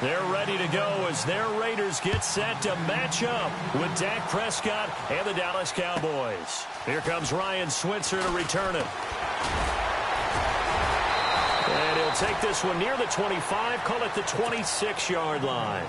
They're ready to go as their Raiders get set to match up with Dak Prescott and the Dallas Cowboys. Here comes Ryan Switzer to return it. And he'll take this one near the 25, call it the 26-yard line.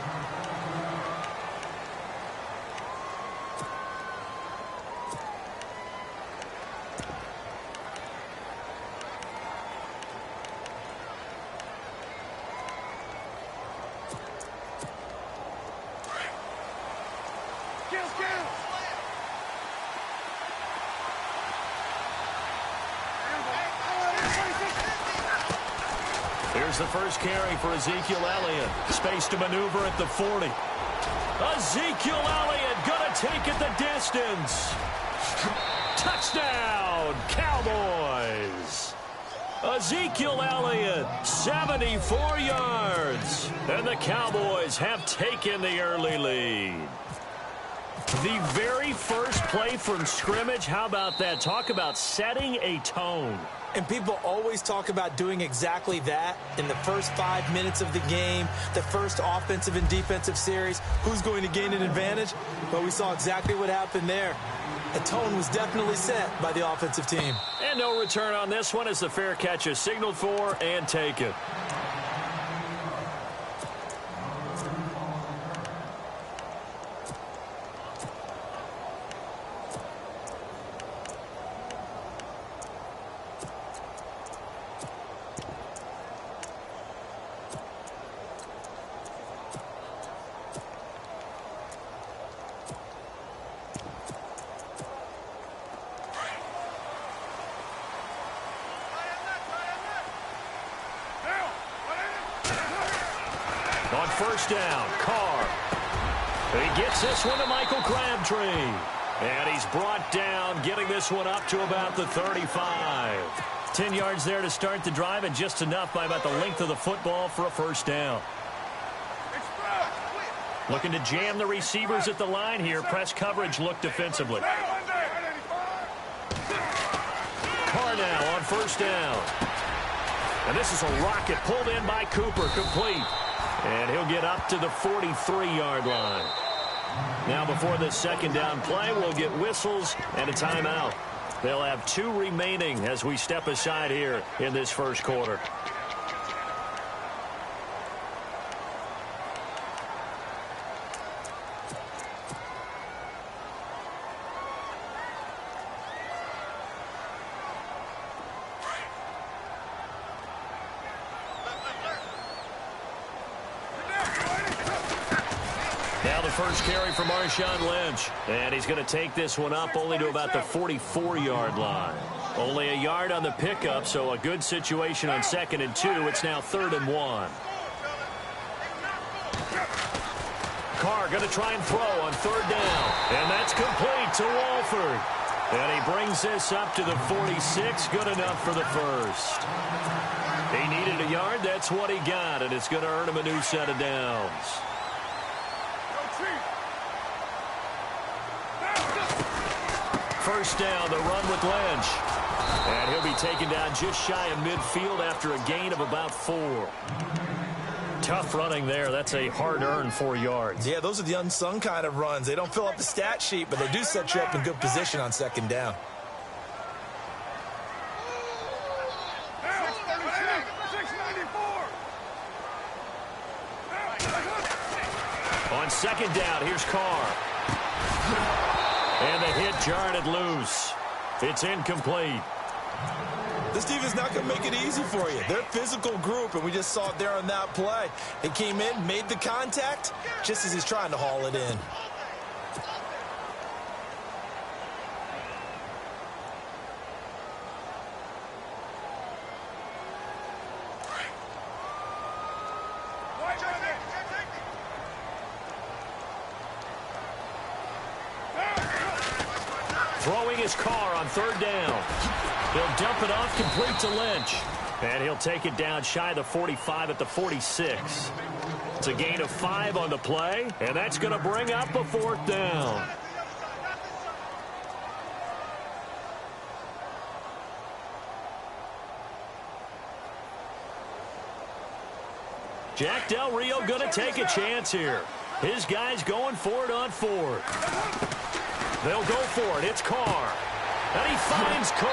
Here's the first carry for Ezekiel Elliott. Space to maneuver at the 40. Ezekiel Elliott gonna take it the distance. Touchdown, Cowboys. Ezekiel Elliott, 74 yards. And the Cowboys have taken the early lead. The very first play from scrimmage, how about that? Talk about setting a tone. And people always talk about doing exactly that in the first 5 minutes of the game, the first offensive and defensive series. Who's going to gain an advantage? Well, we saw exactly what happened there. The tone was definitely set by the offensive team. And no return on this one as the fair catch is signaled for and taken. On first down, Carr. He gets this one to Michael Crabtree. And he's brought down, getting this one up to about the 35. 10 yards there to start the drive, and just enough by about the length of the football for a first down. Looking to jam the receivers at the line here. Press coverage look defensively. Carr now on first down. And this is a rocket pulled in by Cooper, complete. And he'll get up to the 43-yard line. Now before this second down play, we'll get whistles and a timeout. They'll have 2 remaining as we step aside here in this first quarter. First carry for Marshawn Lynch. And he's going to take this one up only to about the 44-yard line. Only a yard on the pickup, so a good situation on 2nd and 2. It's now 3rd and 1. Carr going to try and throw on 3rd down. And that's complete to Walford. And he brings this up to the 46. Good enough for the first. He needed a yard. That's what he got. And it's going to earn him a new set of downs. First down, the run with Lynch. And he'll be taken down just shy of midfield after a gain of about 4. Tough running there. That's a hard-earned 4 yards. Yeah, those are the unsung kind of runs. They don't fill up the stat sheet, but they do set you up in good position on 2nd down. On 2nd down, here's Carr. And the hit jarred it loose. It's incomplete. This defense not going to make it easy for you. They're a physical group, and we just saw it there on that play. They came in, made the contact, just as he's trying to haul it in. Throwing his Carr on 3rd down. He'll dump it off complete to Lynch. And he'll take it down shy of the 45 at the 46. It's a gain of 5 on the play, and that's going to bring up a 4th down. Jack Del Rio going to take a chance here. His guy's going for it on fourth. They'll go for it. It's Carr. And he finds Cook.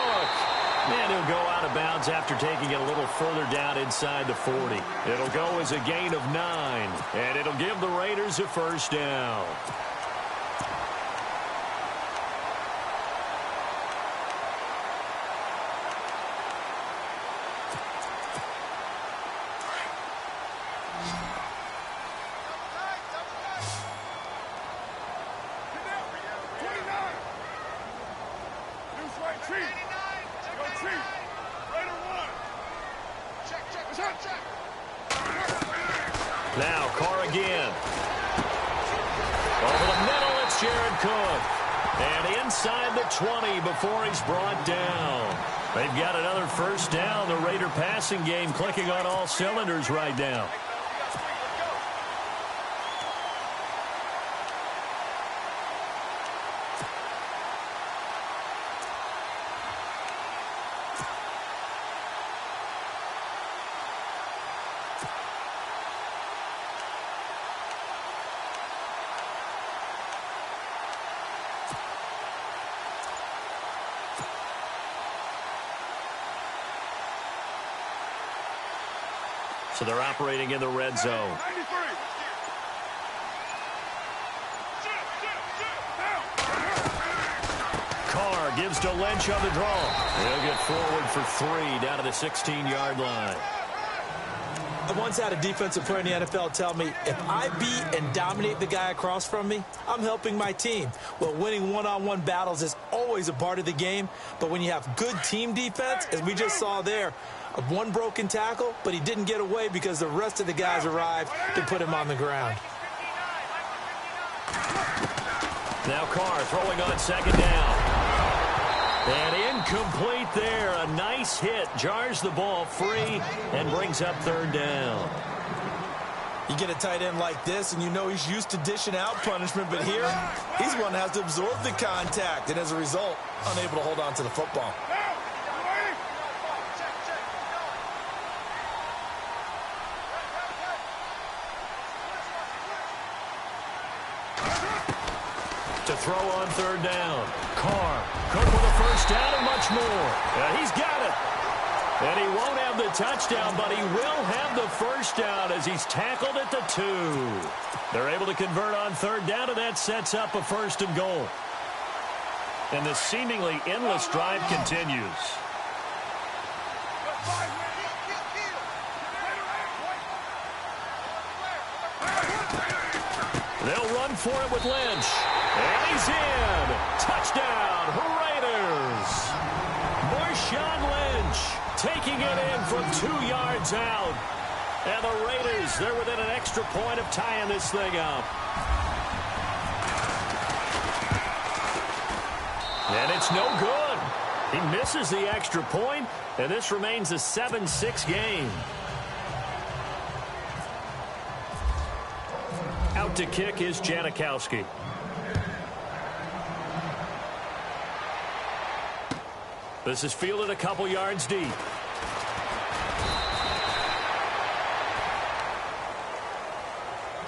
And he'll go out of bounds after taking it a little further down inside the 40. It'll go as a gain of 9. And it'll give the Raiders a first down. Now Carr again. Over the middle, it's Jared Cook. And inside the 20 before he's brought down. They've got another first down. The Raider passing game clicking on all cylinders right now. So they're operating in the red zone. Carr gives to Lynch on the draw. He'll get forward for 3 down to the 16-yard line. I once had a defensive player in the NFL tell me, if I beat and dominate the guy across from me, I'm helping my team. Well, winning one-on-one battles is always a part of the game, but when you have good team defense, as we just saw there, one broken tackle, but he didn't get away because the rest of the guys arrived to put him on the ground. Now Carr throwing on second down. And incomplete there. A nice hit. Jars the ball free and brings up third down. You get a tight end like this, and you know he's used to dishing out punishment, but here, he's one that has to absorb the contact, and as a result, unable to hold on to the football. To throw on third down. Carr. Cook with a first down and much more. He's got it. And he won't have the touchdown, but he will have the first down as he's tackled at the 2. They're able to convert on third down, and that sets up a first and goal. And the seemingly endless drive continues. They'll run for it with Lynch. And he's in. Touchdown, Raiders. Marshawn Lynch taking it in from 2 yards out. And the Raiders, they're within an extra point of tying this thing up. And it's no good. He misses the extra point, and this remains a 7-6 game. Out to kick is Janikowski. This is fielded a couple yards deep.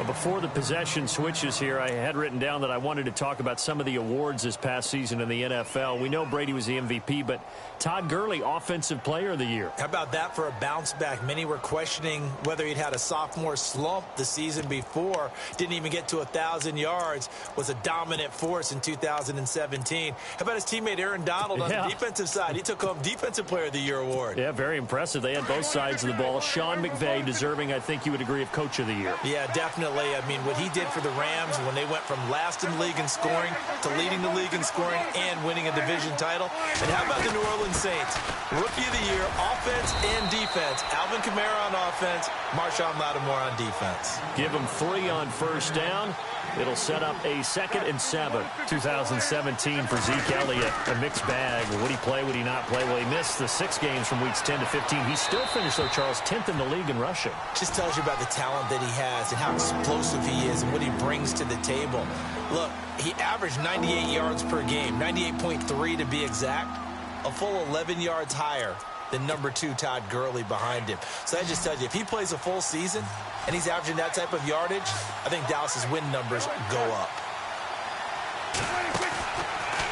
Before the possession switches here, I had written down that I wanted to talk about some of the awards this past season in the NFL. We know Brady was the MVP, but Todd Gurley, Offensive Player of the Year. How about that for a bounce back? Many were questioning whether he'd had a sophomore slump the season before. Didn't even get to 1,000 yards. Was a dominant force in 2017. How about his teammate Aaron Donald on the defensive side? He took home Defensive Player of the Year award. Yeah, very impressive. They had both sides of the ball. Sean McVay deserving, I think you would agree, of Coach of the Year. Yeah, definitely. I mean, what he did for the Rams when they went from last in the league in scoring to leading the league in scoring and winning a division title. And how about the New Orleans Saints? Rookie of the Year, offense and defense. Alvin Kamara on offense, Marshawn Lattimore on defense. Give him 3 on first down. It'll set up a 2nd and 7. 2017 for Zeke Elliott, a mixed bag. Would he play? Would he not play? Well, he missed the 6 games from weeks 10 to 15. He still finished, though, Charles, 10th in the league in rushing. Just tells you about the talent that he has and how explosive he is and what he brings to the table. Look, he averaged 98 yards per game, 98.3 to be exact, a full 11 yards higher than number 2 Todd Gurley behind him. So that just tells you, if he plays a full season and he's averaging that type of yardage, I think Dallas's win numbers go up.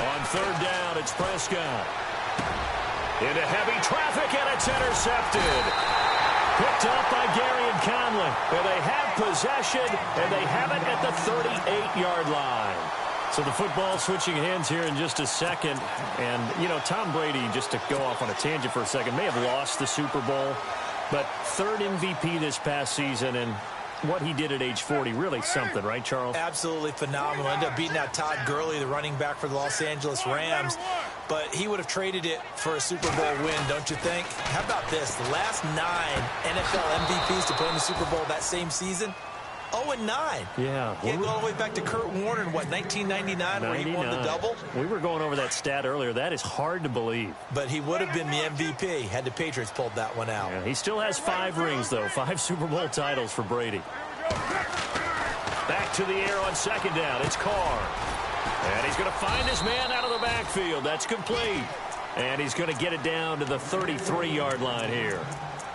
On third down, it's Prescott. Into heavy traffic, and it's intercepted. Picked up by Gary and Conley. And they have possession, and they have it at the 38-yard line. So the football switching hands here in just a second. And, you know, Tom Brady, just to go off on a tangent for a second, may have lost the Super Bowl. But third MVP this past season, and what he did at age 40, really something, right, Charles? Absolutely phenomenal. Ended up beating out Todd Gurley, the running back for the Los Angeles Rams. But he would have traded it for a Super Bowl win, don't you think? How about this? The last 9 NFL MVPs to play in the Super Bowl that same season, 0-9. Yeah. He had to go all the way back to Kurt Warner in, what, 1999, where he won the double? We were going over that stat earlier. That is hard to believe. But he would have been the MVP had the Patriots pulled that one out. Yeah, he still has 5 rings, though. 5 Super Bowl titles for Brady. Back to the air on second down. It's Carr. And he's going to find his man out of the backfield. That's complete. And he's going to get it down to the 33-yard line here.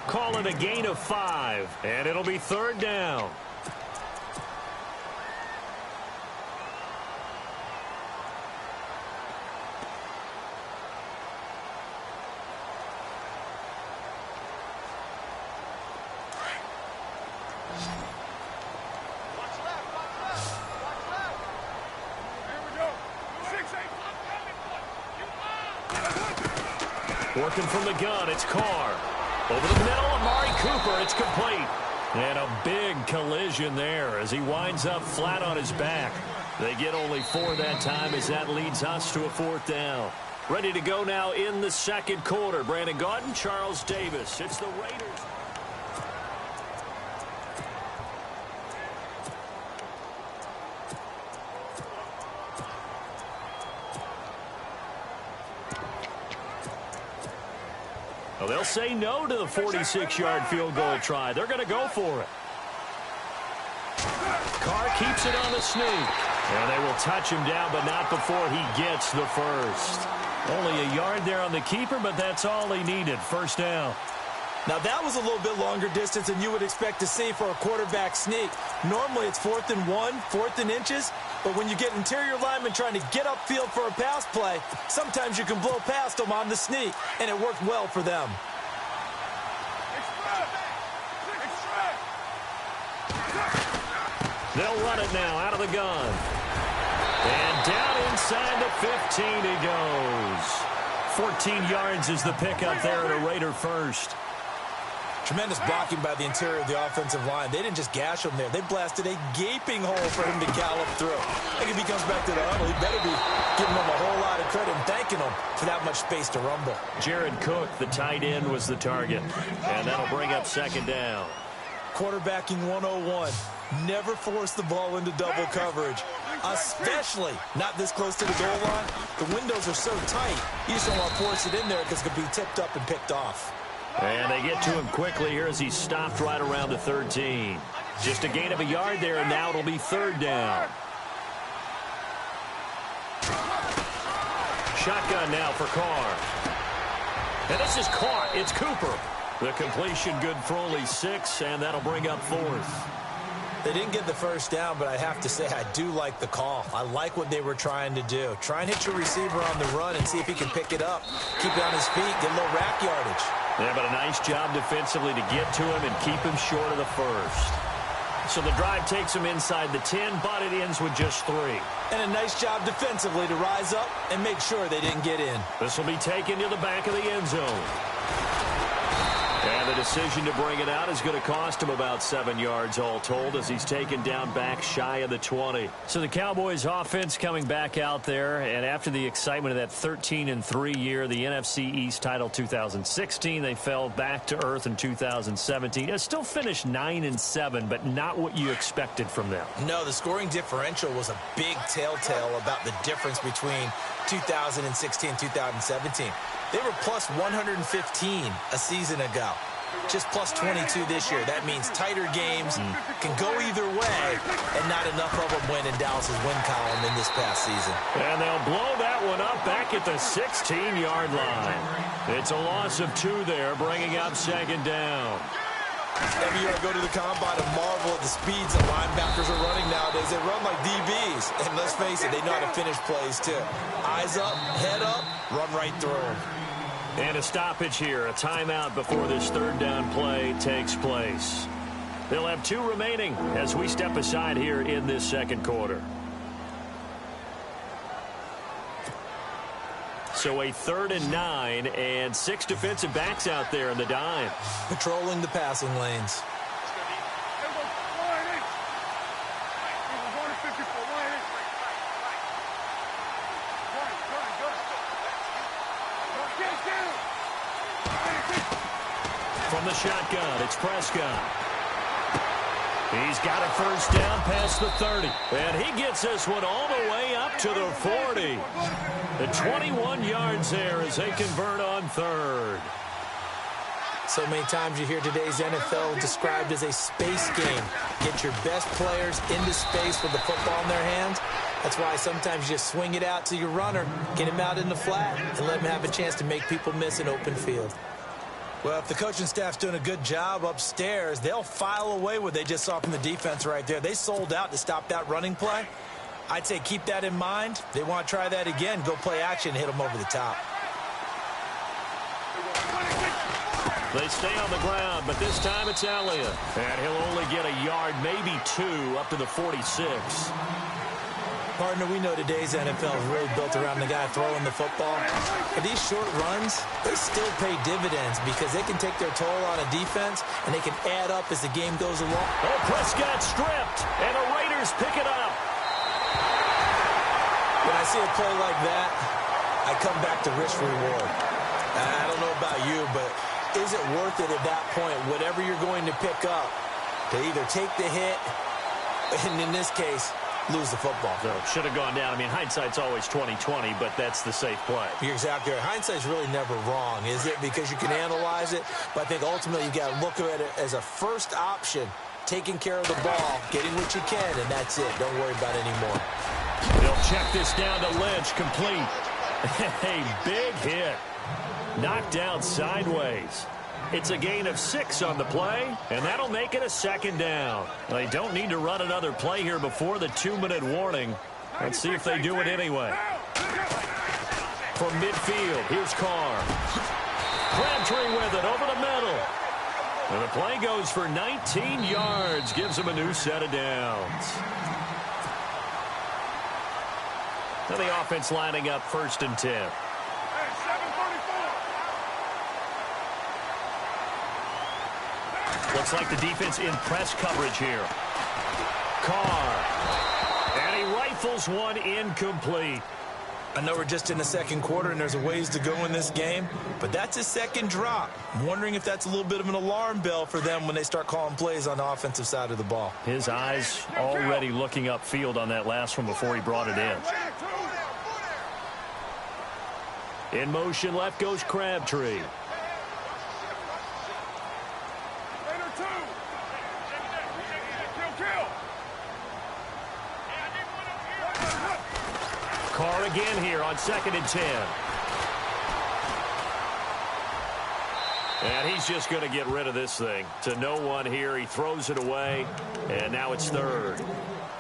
Call it a gain of 5. And it'll be third down. Working from the gun, it's Carr. Over the middle, Amari Cooper, it's complete. And a big collision there as he winds up flat on his back. They get only 4 that time as that leads us to a 4th down. Ready to go now in the second quarter. Brandon Gaudin, Charles Davis. It's the Raiders. Well, they'll say no to the 46-yard field goal try. They're going to go for it. Carr keeps it on the sneak. And they will touch him down, but not before he gets the first. Only a yard there on the keeper, but that's all he needed. First down. Now, that was a little bit longer distance than you would expect to see for a quarterback sneak. Normally, it's 4th and 1, 4th and inches. But when you get interior linemen trying to get upfield for a pass play, sometimes you can blow past them on the sneak, and it worked well for them. They'll run it now out of the gun. And down inside the 15 he goes. 14 yards is the pickup there at a Raider first. Tremendous blocking by the interior of the offensive line. They didn't just gash him there. They blasted a gaping hole for him to gallop through. I think if he comes back to the huddle, he better be giving them a whole lot of credit and thanking them for that much space to rumble. Jared Cook, the tight end, was the target. And that'll bring up second down. Quarterbacking 101. Never force the ball into double coverage, especially not this close to the goal line. The windows are so tight, you just don't want to force it in there because it could be tipped up and picked off. And they get to him quickly here as he stopped right around the 13. Just a gain of a yard there, and now it'll be third down. Shotgun now for Carr. And this is caught. It's Cooper. The completion good for only 6, and that'll bring up 4th. They didn't get the first down, but I have to say I do like the call. I like what they were trying to do. Try and hit your receiver on the run and see if he can pick it up. Keep it on his feet, get a little rack yardage. Yeah, but a nice job defensively to get to him and keep him short of the first. So the drive takes him inside the 10, but it ends with just 3. And a nice job defensively to rise up and make sure they didn't get in. This will be taken to the back of the end zone. And the decision to bring it out is going to cost him about 7 yards all told as he's taken down back shy of the 20. So the Cowboys offense coming back out there, and after the excitement of that 13-3 year, the NFC East title 2016, they fell back to earth in 2017. It still finished 9-7, but not what you expected from them. No, the scoring differential was a big telltale about the difference between 2016 and 2017. They were plus 115 a season ago. just plus 22 this year. That means tighter games can go either way, and not enough of them win in Dallas's win column in this past season. And they'll blow that one up back at the 16-yard line. It's a loss of 2 there, bringing up second down. Every year I go to the combine and marvel at the speeds that linebackers are running nowadays. They run like DBs. And let's face it, they know how to finish plays too. Eyes up, head up, run right through them. And a stoppage here, a timeout before this third down play takes place. They'll have 2 remaining as we step aside here in this second quarter. So a 3rd and 9 and 6 defensive backs out there in the dime. Patrolling the passing lanes. From the shotgun, it's Prescott. He's got a first down past the 30. And he gets this one all the way up to the 40. The 21 yards there as they convert on 3rd. So many times you hear today's NFL described as a space game. Get your best players into space with the football in their hands. That's why sometimes you just swing it out to your runner, get him out in the flat, and let him have a chance to make people miss an open field. Well, if the coaching staff's doing a good job upstairs, they'll file away what they just saw from the defense right there. They sold out to stop that running play. I'd say keep that in mind. They want to try that again, go play action and hit them over the top. They stay on the ground, but this time it's Elliott. And he'll only get a yard, maybe 2, up to the 46. Partner, we know today's NFL is really built around the guy throwing the football. But these short runs, they still pay dividends because they can take their toll on a defense and they can add up as the game goes along. Oh, Prescott stripped, and the Raiders pick it up. When I see a play like that, I come back to risk reward. I don't know about you, but is it worth it at that point, whatever you're going to pick up, to either take the hit, and in this case, lose the football? So should have gone down. I mean, hindsight's always 20/20, but that's the safe play. You're exactly right. Hindsight's really never wrong, is it? Because you can analyze it, but I think ultimately you got to look at it as a first option, taking care of the ball, getting what you can, and that's it. Don't worry about it anymore. They'll check this down to Lynch, complete. A big hit. Knocked out sideways. It's a gain of 6 on the play, and that'll make it a second down. They don't need to run another play here before the 2-minute warning. Let's see if they do it anyway. From midfield, here's Carr. Crabtree with it over the middle. And the play goes for 19 yards, gives them a new set of downs. Now the offense lining up 1st and 10. Looks like the defense in press coverage here. Carr. And he rifles one incomplete. I know we're just in the second quarter and there's a ways to go in this game, but that's a second drop. I'm wondering if that's a little bit of an alarm bell for them when they start calling plays on the offensive side of the ball. His eyes already looking upfield on that last one before he brought it in. In motion, left goes Crabtree. Carr again here on 2nd and 10. And he's just going to get rid of this thing. To no one here. He throws it away, and now it's 3rd.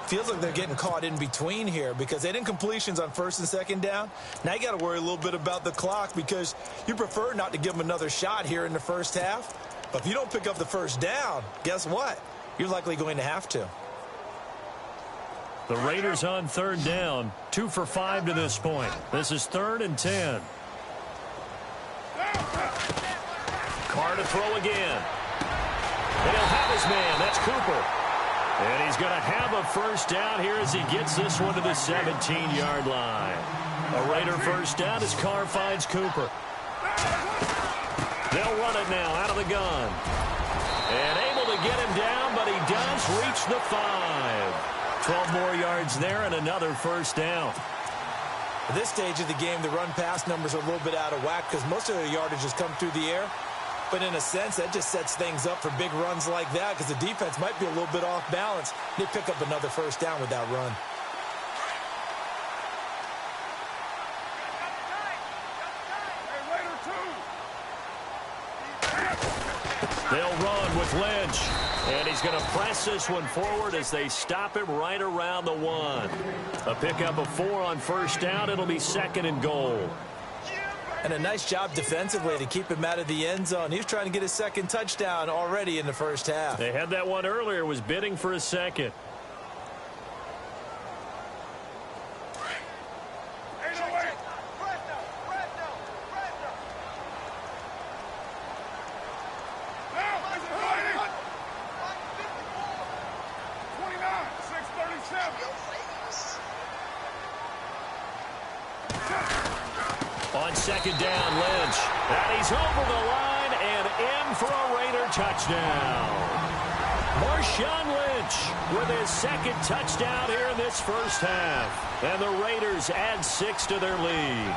Feels like they're getting caught in between here because they didn't completions on 1st and 2nd down. Now you got to worry a little bit about the clock because you prefer not to give them another shot here in the first half. But if you don't pick up the first down, guess what? You're likely going to have to. The Raiders on 3rd down, 2 for 5 to this point. This is 3rd and 10. Carr to throw again. And he'll have his man. That's Cooper. And he's going to have a first down here as he gets this one to the 17-yard line. A Raider first down as Carr finds Cooper. They'll run it now out of the gun. And able to get him down, but he does reach the 5. 12 more yards there and another first down. At this stage of the game, the run-pass numbers are a little bit out of whack because most of the yardage has come through the air. But in a sense, that just sets things up for big runs like that because the defense might be a little bit off balance. They pick up another first down with that run. They'll run with Lynch. And he's going to press this one forward as they stop him right around the 1. A pickup of 4 on first down. It'll be 2nd and goal. And a nice job defensively to keep him out of the end zone. He was trying to get his 2nd touchdown already in the first half. They had that one earlier, was bidding for a 2nd. On 2nd down, Lynch. And he's over the line and in for a Raider touchdown. Marshawn Lynch with his 2nd touchdown here in this first half. And the Raiders add 6 to their lead.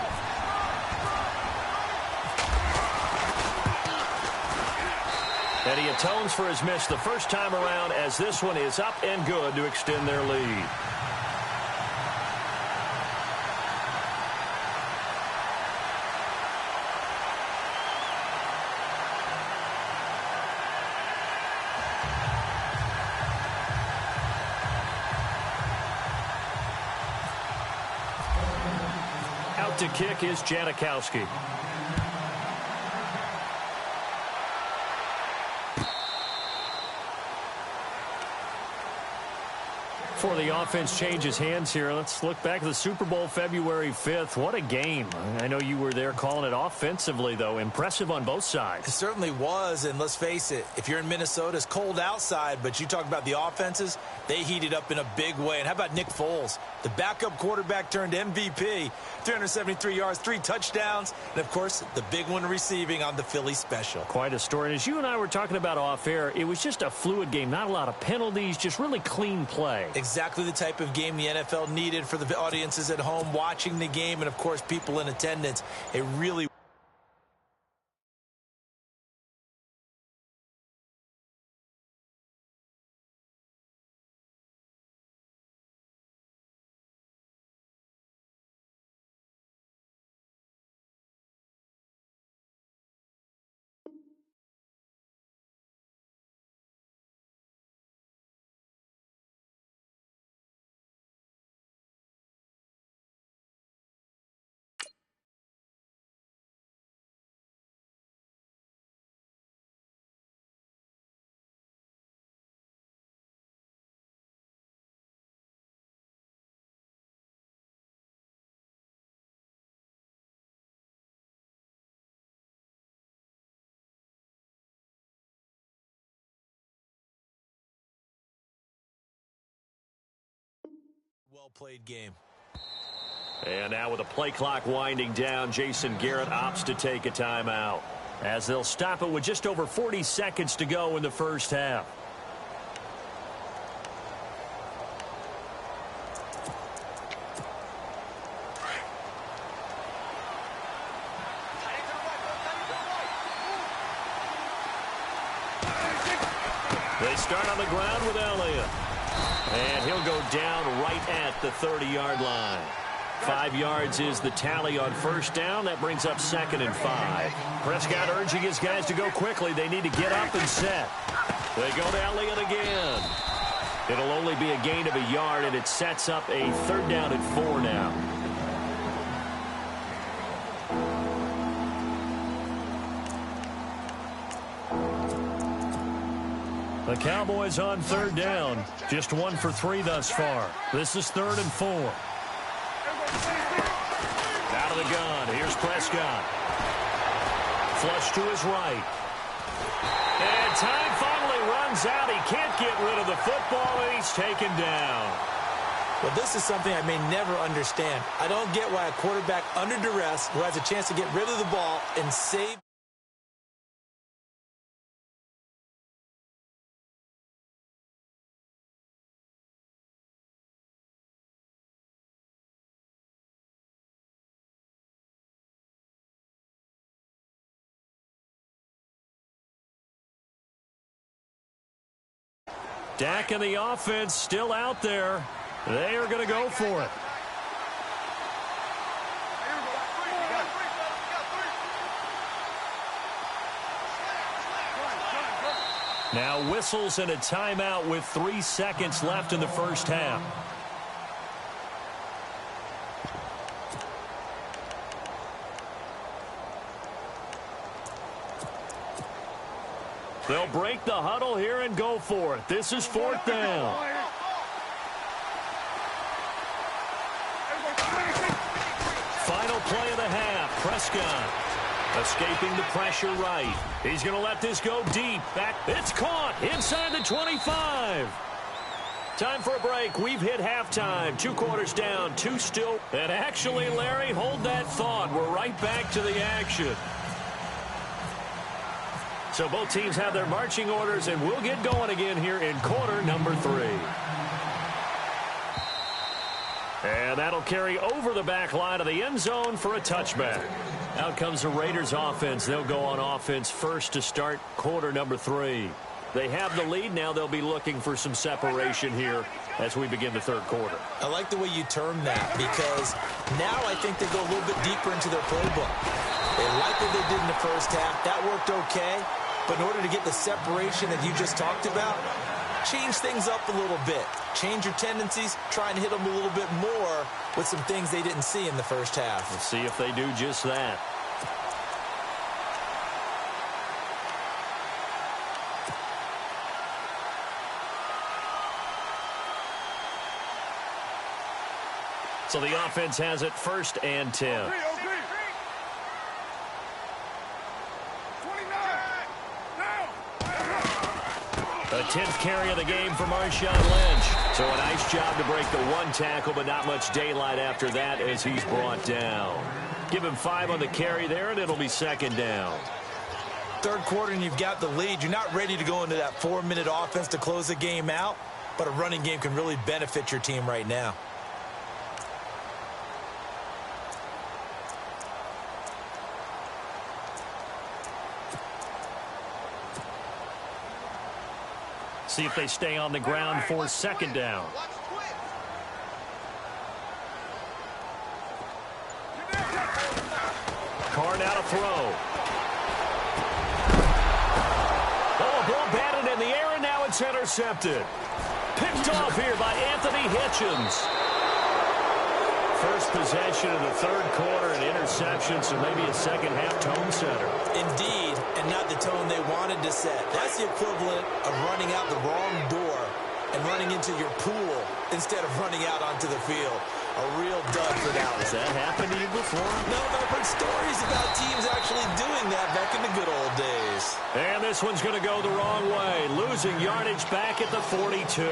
And he atones for his miss the first time around as this one is up and good to extend their lead. To kick is Janikowski. Before the offense changes hands here, let's look back at the Super Bowl February 5th. What a game. I know you were there calling it offensively, though. Impressive on both sides. It certainly was, and let's face it, if you're in Minnesota, it's cold outside, but you talk about the offenses, they heated up in a big way. And how about Nick Foles? The backup quarterback turned MVP, 373 yards, 3 touchdowns, and, of course, the big one receiving on the Philly special. Quite a story. And as you and I were talking about off air, it was just a fluid game. Not a lot of penalties, just really clean play. Exactly the type of game the NFL needed for the audiences at home watching the game and, of course, people in attendance. It really well-played game. And now with the play clock winding down, Jason Garrett opts to take a timeout as they'll stop it with just over 40 seconds to go in the first half. They start on the ground with Elliott. And he'll go down right at the 30-yard line. 5 yards is the tally on first down. That brings up 2nd and 5. Prescott urging his guys to go quickly. They need to get up and set. They go to Elliott again. It'll only be a gain of a yard, and it sets up a 3rd down and 4 now. The Cowboys on 3rd down. Just 1 for 3 thus far. This is 3rd and 4. Out of the gun. Here's Prescott. Flush to his right. And time finally runs out. He can't get rid of the football, and he's taken down. Well, this is something I may never understand. I don't get why a quarterback under duress who has a chance to get rid of the ball and save Dak and the offense still out there. They are going to go for it. Now whistles and a timeout with 3 seconds left in the first half. They'll break the huddle here and go for it. This is 4th down. Final play of the half. Prescott escaping the pressure right. He's going to let this go deep. Back. It's caught inside the 25. Time for a break. We've hit halftime. 2 quarters down, 2 still. And actually, Larry, hold that thought. We're right back to the action. So both teams have their marching orders, and we'll get going again here in quarter number 3. And that'll carry over the back line of the end zone for a touchback. Out comes the Raiders offense. They'll go on offense first to start quarter number 3. They have the lead. Now they'll be looking for some separation here as we begin the third quarter. I like the way you term that, because now I think they go a little bit deeper into their playbook. They like what they did in the first half. That worked okay. But in order to get the separation that you just talked about, change things up a little bit. Change your tendencies, try and hit them a little bit more with some things they didn't see in the first half. Let's see if they do just that. So the offense has it 1st and 10. The 10th carry of the game for Marshawn Lynch. So a nice job to break the 1 tackle, but not much daylight after that as he's brought down. Give him 5 on the carry there, and it'll be 2nd down. Third quarter, and you've got the lead. You're not ready to go into that 4-minute offense to close the game out, but a running game can really benefit your team right now. See if they stay on the ground for 2nd down. Carr now to throw. Oh, a ball batted in the air, and now it's intercepted. Picked off here by Anthony Hitchens. First possession of the third quarter, an interception, so maybe a second-half tone setter. Indeed, and not the tone they wanted to set. That's the equivalent of running out the wrong door and running into your pool instead of running out onto the field. A real dud for Dallas. Has that happened to you before? No, but I've heard stories about teams actually doing that back in the good old days. And this one's going to go the wrong way. Losing yardage back at the 42.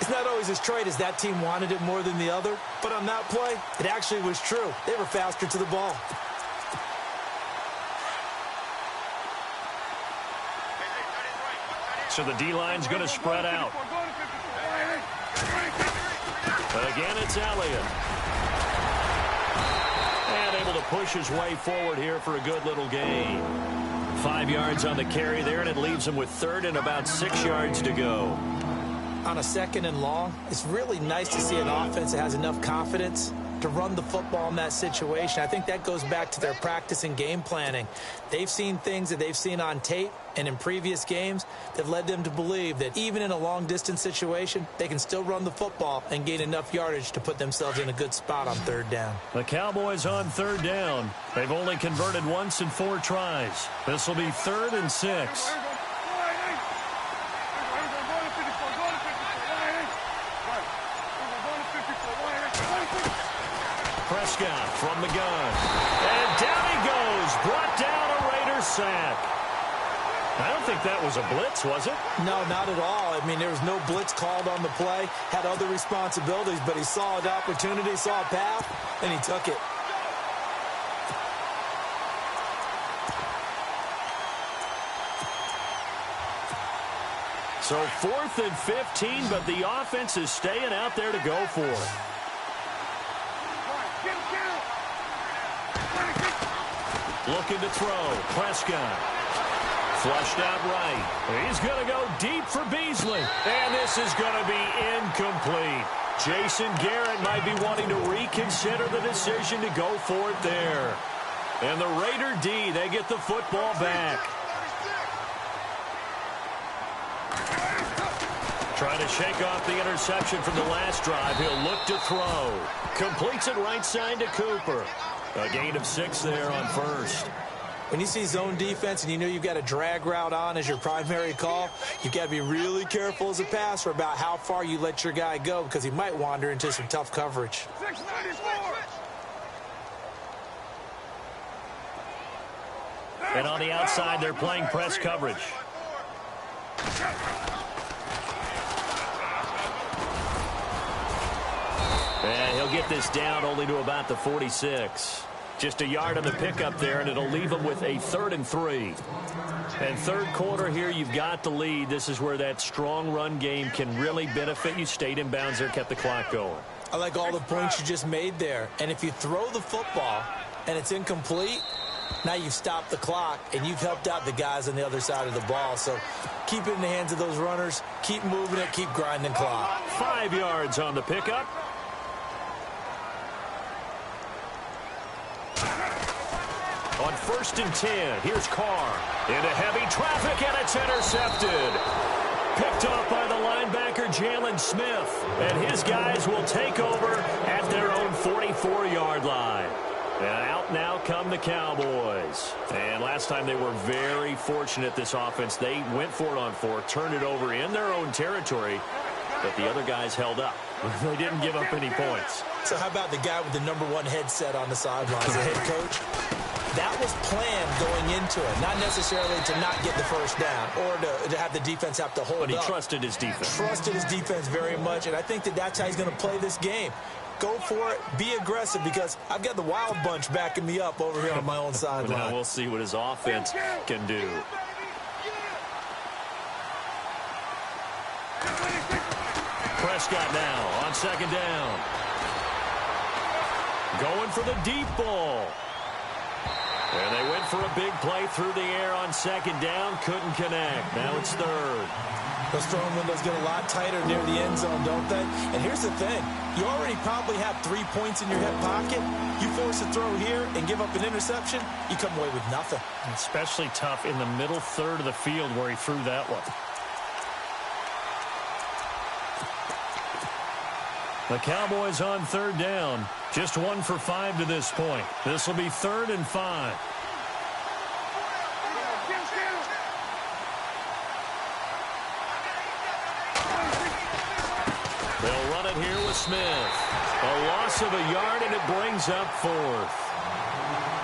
It's not always as straight as that team wanted it more than the other, but on that play, it actually was true. They were faster to the ball. So the D-line's going to spread out. Again, it's Elliott. And able to push his way forward here for a good little gain. 5 yards on the carry there, and it leaves him with 3rd and about 6 yards to go. On a 2nd and long, it's really nice to see an offense that has enough confidence to run the football in that situation. I think that goes back to their practice and game planning. They've seen things that they've seen on tape and in previous games that led them to believe that even in a long-distance situation, they can still run the football and gain enough yardage to put themselves in a good spot on 3rd down. The Cowboys on 3rd down. They've only converted once in 4 tries. This will be 3rd and 6. Prescott from the gun. And down he goes. Brought down a Raider sack. I don't think that was a blitz, was it? No, not at all. I mean, there was no blitz called on the play. Had other responsibilities, but he saw an opportunity, saw a path, and he took it. So 4th and 15, but the offense is staying out there to go for it. Looking to throw. Prescott Flushed out right. He's going to go deep for Beasley. And this is going to be incomplete. Jason Garrett might be wanting to reconsider the decision to go for it there. And the Raider D, they get the football back. Trying to shake off the interception from the last drive. He'll look to throw. Completes it right side to Cooper. A gain of 6 there on first. When you see zone defense and you know you've got a drag route on as your primary call, you've got to be really careful as a passer about how far you let your guy go because he might wander into some tough coverage. And on the outside, they're playing press coverage. And he'll get this down only to about the 46. Just a yard on the pickup there, and it'll leave him with a 3rd and 3. And third quarter here, you've got the lead. This is where that strong run game can really benefit you. Stayed in bounds there, kept the clock going. I like all the points you just made there. And if you throw the football and it's incomplete, now you've stopped the clock and you've helped out the guys on the other side of the ball. So keep it in the hands of those runners. Keep moving it. Keep grinding clock. 5 yards on the pickup. On 1st and 10, here's Carr. Into heavy traffic, and it's intercepted. Picked off by the linebacker, Jalen Smith. And his guys will take over at their own 44-yard line. And out now come the Cowboys. And last time they were very fortunate, this offense. They went for it on 4, turned it over in their own territory, but the other guys held up. They didn't give up any points. So how about the guy with the #1 headset on the sidelines, the head coach? That was planned going into it, not necessarily to not get the first down or to have the defense have to hold up. But he trusted his defense. Trusted his defense very much, and I think that that's how he's going to play this game. Go for it. Be aggressive because I've got the wild bunch backing me up over here on my own sideline. Now we'll see what his offense can do. Prescott now on 2nd down. Going for the deep ball. And they went for a big play through the air on 2nd down. Couldn't connect. Now it's 3rd. Those throwing windows get a lot tighter near the end zone, don't they? And here's the thing. You already probably have 3 points in your hip pocket. You force a throw here and give up an interception, you come away with nothing. Especially tough in the middle third of the field where he threw that one. The Cowboys on 3rd down. Just 1 for 5 to this point. This will be 3rd and 5. They'll run it here with Smith. A loss of a yard, and it brings up 4th.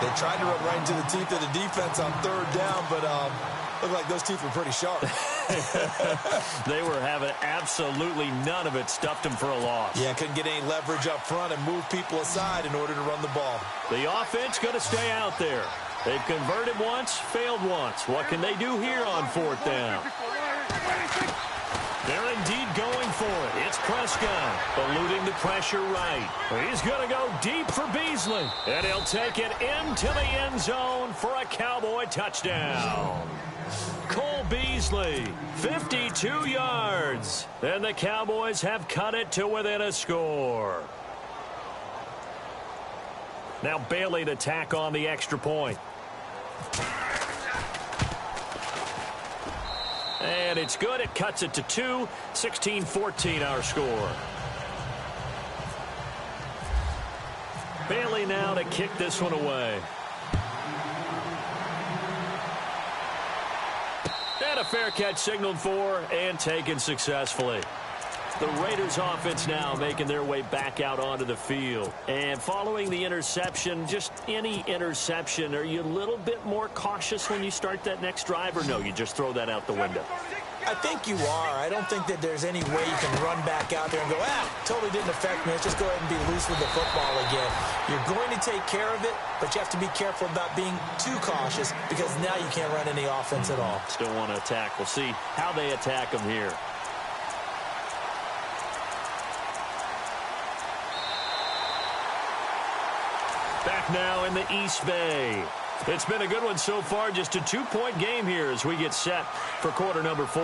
They tried to run right into the teeth of the defense on 3rd down, but looked like those teeth were pretty sharp. They were having absolutely none of it. Stuffed them for a loss. Yeah, couldn't get any leverage up front and move people aside in order to run the ball. The offense going to stay out there. They've converted once, failed once. What can they do here on 4th down? They're indeed going for it. It's Prescott eluding the pressure right. He's going to go deep for Beasley. And he'll take it into the end zone for a Cowboy touchdown. Cole Beasley, 52 yards. And the Cowboys have cut it to within a score. Now Bailey to tack on the extra point. And it's good. It cuts it to 2. 16-14 our score. Bailey now to kick this one away. And a fair catch signaled for and taken successfully. The Raiders offense now making their way back out onto the field. And following the interception, just any interception, are you a little bit more cautious when you start that next drive, or no, you just throw that out the window? I think you are. I don't think that there's any way you can run back out there and go, totally didn't affect me. Let's just go ahead and be loose with the football again. You're going to take care of it, but you have to be careful about being too cautious because now you can't run any offense at all. Still want to attack. We'll see how they attack them here. Back now in the East Bay. It's been a good one so far. Just a 2-point game here as we get set for quarter number 4.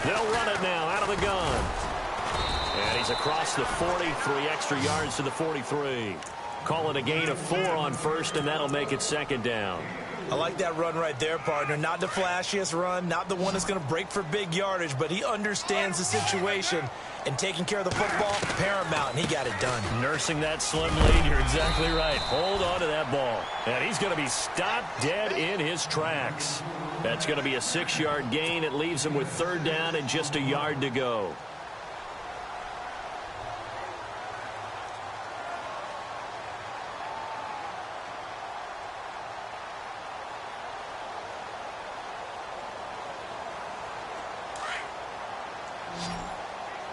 They'll run it now out of the gun. And he's across the 40, 3 extra yards to the 43. Call it a gain of 4 on first, and that'll make it second down. I like that run right there, partner. Not the flashiest run, not the one that's going to break for big yardage, but he understands the situation, and taking care of the football, paramount, and he got it done. Nursing that slim lead, you're exactly right. Hold on to that ball. And he's going to be stopped dead in his tracks. That's going to be a 6-yard gain. It leaves him with 3rd down and just a yard to go.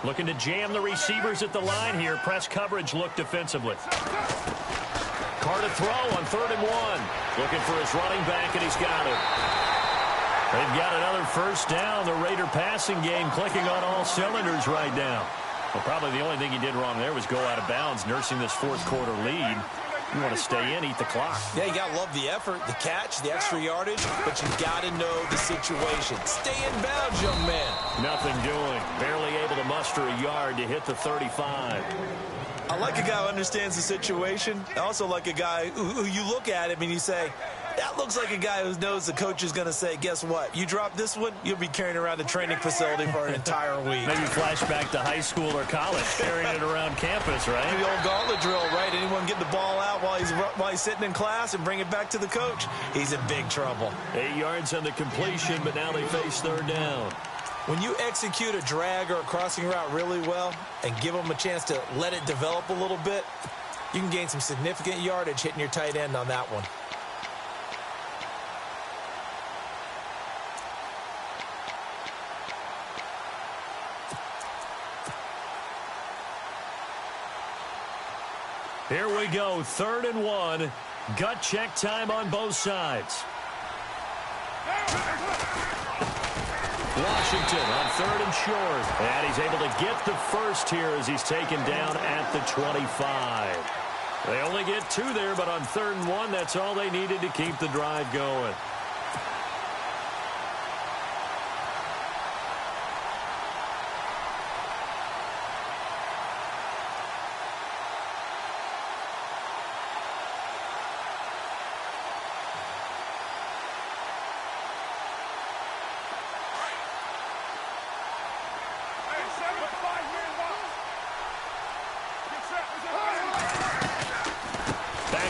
Looking to jam the receivers at the line here. Press coverage look defensively. Carr to throw on 3rd and 1. Looking for his running back, and he's got it. They've got another first down. The Raider passing game clicking on all cylinders right now. Well, probably the only thing he did wrong there was go out of bounds, nursing this 4th quarter lead. You want to stay in, eat the clock. Yeah, you got to love the effort, the catch, the extra yardage, but you got to know the situation. Stay in bounds, young man. Nothing doing. Barely able to muster a yard to hit the 35. I like a guy who understands the situation. I also like a guy who you look at him and you say, that looks like a guy who knows the coach is going to say, guess what? You drop this one, you'll be carrying around the training facility for an entire week. Maybe flashback to high school or college, carrying it around campus, right? The old gauntlet drill, right? Anyone get the ball out while he's sitting in class and bring it back to the coach? He's in big trouble. 8 yards on the completion, but now they face 3rd down. When you execute a drag or a crossing route really well and give them a chance to let it develop a little bit, you can gain some significant yardage hitting your tight end on that one. Here we go, 3rd and 1. Gut check time on both sides. Washington on 3rd and short. And he's able to get the first here as he's taken down at the 25. They only get 2 there, but on 3rd and 1, that's all they needed to keep the drive going.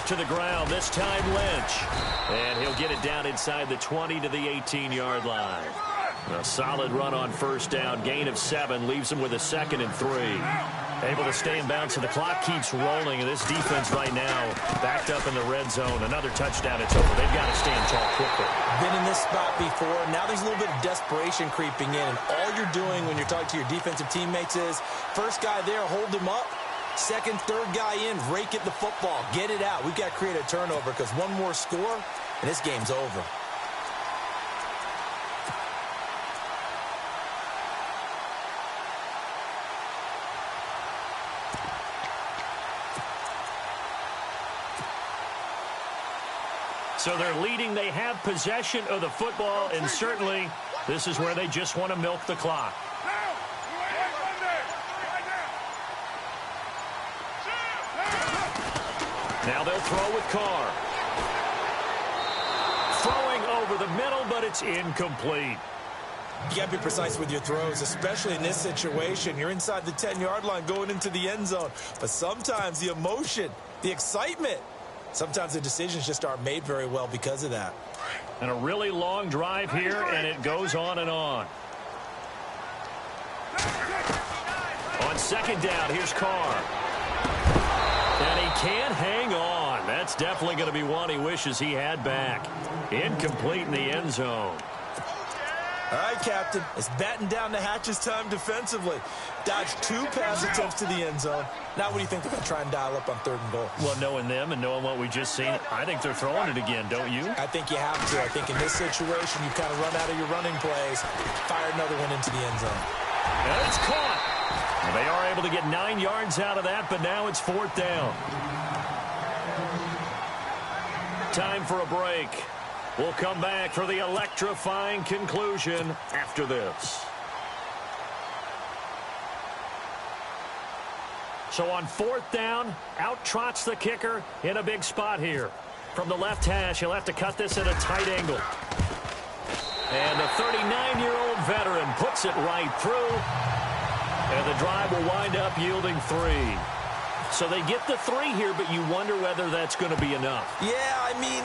To the ground, this time Lynch. And he'll get it down inside the 20 to the 18-yard line. A solid run on 1st down, gain of 7, leaves him with a 2nd and 3. Able to stay in bounds, so the clock keeps rolling, and this defense right now backed up in the red zone. Another touchdown, it's over. They've got to stand tall quickly. Been in this spot before. Now there's a little bit of desperation creeping in, and all you're doing when you're talking to your defensive teammates is, first guy there, hold him up. 2nd, 3rd guy in, rake at the football. Get it out. We've got to create a turnover because one more score, and this game's over. So they're leading. They have possession of the football, and certainly this is where they just want to milk the clock. Now they'll throw with Carr. Throwing over the middle, but it's incomplete. You got to be precise with your throws, especially in this situation. You're inside the 10-yard line going into the end zone. But sometimes the emotion, the excitement, sometimes the decisions just aren't made very well because of that. And a really long drive here, and it goes on and on. On 2nd down, here's Carr. And he can't hang on. That's definitely going to be one he wishes he had back. Incomplete in the end zone. All right, Captain. It's batten down the hatches time defensively. Dodged 2 pass attempts to the end zone. Now what do you think they're going to try and dial up on 3rd and goal? Well, knowing them and knowing what we just seen, I think they're throwing it again, don't you? I think you have to. I think in this situation, you kind of run out of your running plays. Fire another one into the end zone. And it's caught. They are able to get 9 yards out of that, but now it's 4th down. Time for a break. We'll come back for the electrifying conclusion after this. So on 4th down, out trots the kicker in a big spot here. From the left hash, he'll have to cut this at a tight angle. And the 39-year-old veteran puts it right through. And the drive will wind up yielding 3. So they get the 3 here, but you wonder whether that's going to be enough. Yeah, I mean,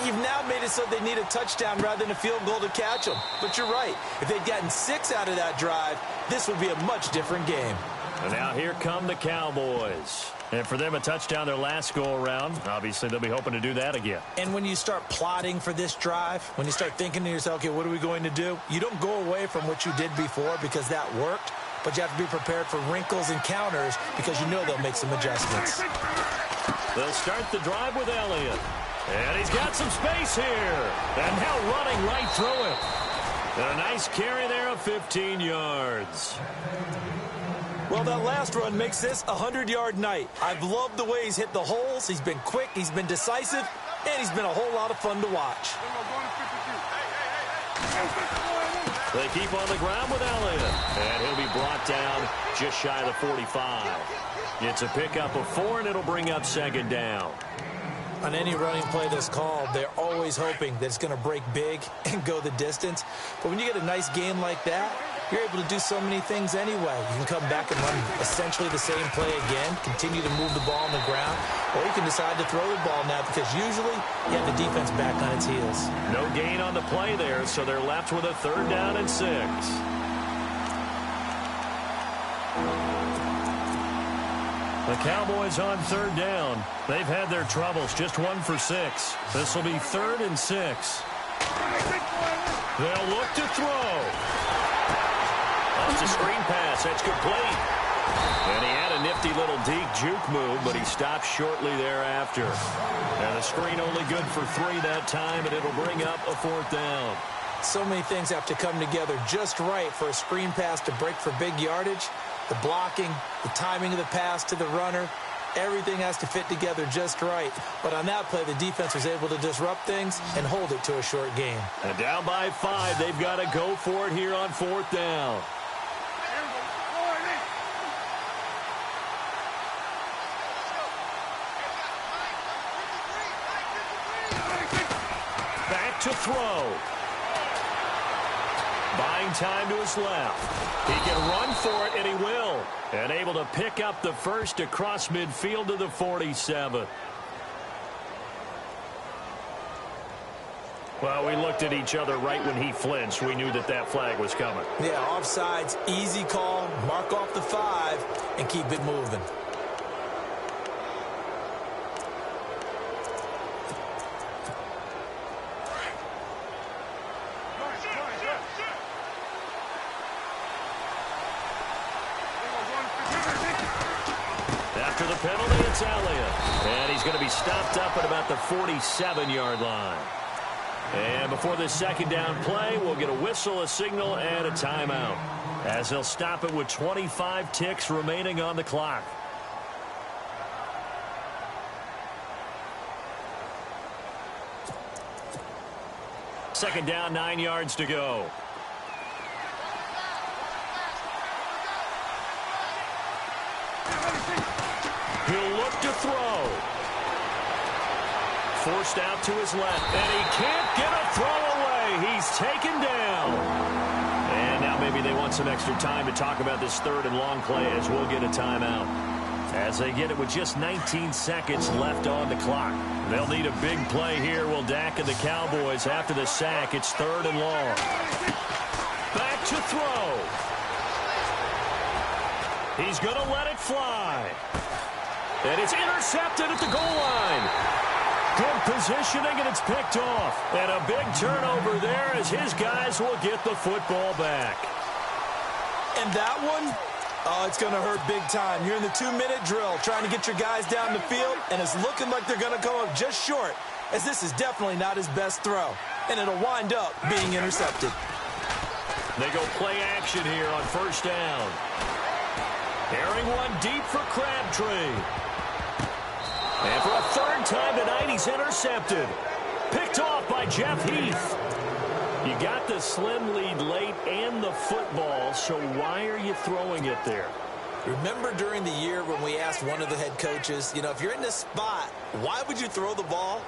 you've now made it so they need a touchdown rather than a field goal to catch them. But you're right. If they'd gotten 6 out of that drive, this would be a much different game. And now here come the Cowboys. And for them, a touchdown their last go-around. Obviously, they'll be hoping to do that again. And when you start plotting for this drive, when you start thinking to yourself, okay, what are we going to do? You don't go away from what you did before because that worked. But you have to be prepared for wrinkles and counters because you know they'll make some adjustments. They'll start the drive with Elliott. And he's got some space here. And now running right through it. And a nice carry there of 15 yards. Well, that last run makes this a 100-yard night. I've loved the way he's hit the holes. He's been quick, he's been decisive, and he's been a whole lot of fun to watch. They keep on the ground with Elliott. And he'll be brought down just shy of the 45. It's a pickup of 4, and it'll bring up 2nd down. On any running play that's called, they're always hoping that it's going to break big and go the distance. But when you get a nice game like that, you're able to do so many things anyway. You can come back and run essentially the same play again, continue to move the ball on the ground, or you can decide to throw the ball now because usually you have the defense back on its heels. No gain on the play there, so they're left with a 3rd down and 6. The Cowboys on 3rd down. They've had their troubles, just 1 for 6. This will be 3rd and 6. They'll look to throw. It's a screen pass. That's complete. And he had a nifty little deep juke move, but he stopped shortly thereafter. And the screen only good for 3 that time, and it'll bring up a 4th down. So many things have to come together just right for a screen pass to break for big yardage. The blocking, the timing of the pass to the runner, everything has to fit together just right. But on that play, the defense was able to disrupt things and hold it to a short game. And down by 5, they've got to go for it here on 4th down. Back to throw. Buying time to his left. He can run for it, and he will. And able to pick up the first across midfield to the 47. Well, we looked at each other right when he flinched. We knew that that flag was coming. Yeah, offsides, easy call, mark off the 5, and keep it moving. After the penalty, it's Elliott. And he's going to be stopped up at about the 47-yard line. And before this 2nd down play, we'll get a whistle, a signal, and a timeout, as they'll stop it with 25 ticks remaining on the clock. Second down, 9 yards to go. He'll look to throw. Forced out to his left, and he can't get a throw away. He's taken down. And now maybe they want some extra time to talk about this 3rd and long play, as we'll get a timeout. As they get it with just 19 seconds left on the clock. They'll need a big play here, will Dak and the Cowboys after the sack. It's 3rd and long. Back to throw. He's going to let it fly. And it's intercepted at the goal line. Good positioning, and it's picked off. And a big turnover there as his guys will get the football back. And that one, oh, it's going to hurt big time. You're in the 2-minute drill trying to get your guys down the field, and it's looking like they're going to come up just short, as this is definitely not his best throw. And it'll wind up being intercepted. They go play action here on 1st down. Carrying one deep for Crabtree. And for a third time tonight, he's intercepted. Picked off by Jeff Heath. You got the slim lead late and the football, so why are you throwing it there? Remember during the year when we asked one of the head coaches, if you're in this spot, why would you throw the ball?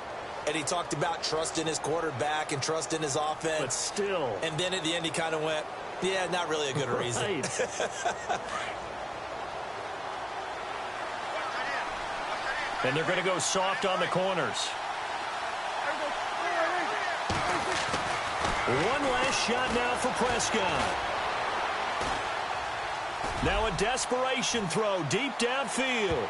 And he talked about trust in his quarterback and trust in his offense. But still. And then at the end he kind of went, yeah, not really a good reason. Right. And they're going to go soft on the corners. One last shot now for Prescott. Now a desperation throw deep downfield.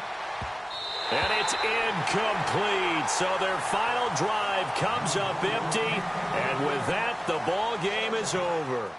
And it's incomplete. So their final drive comes up empty. And with that, the ball game is over.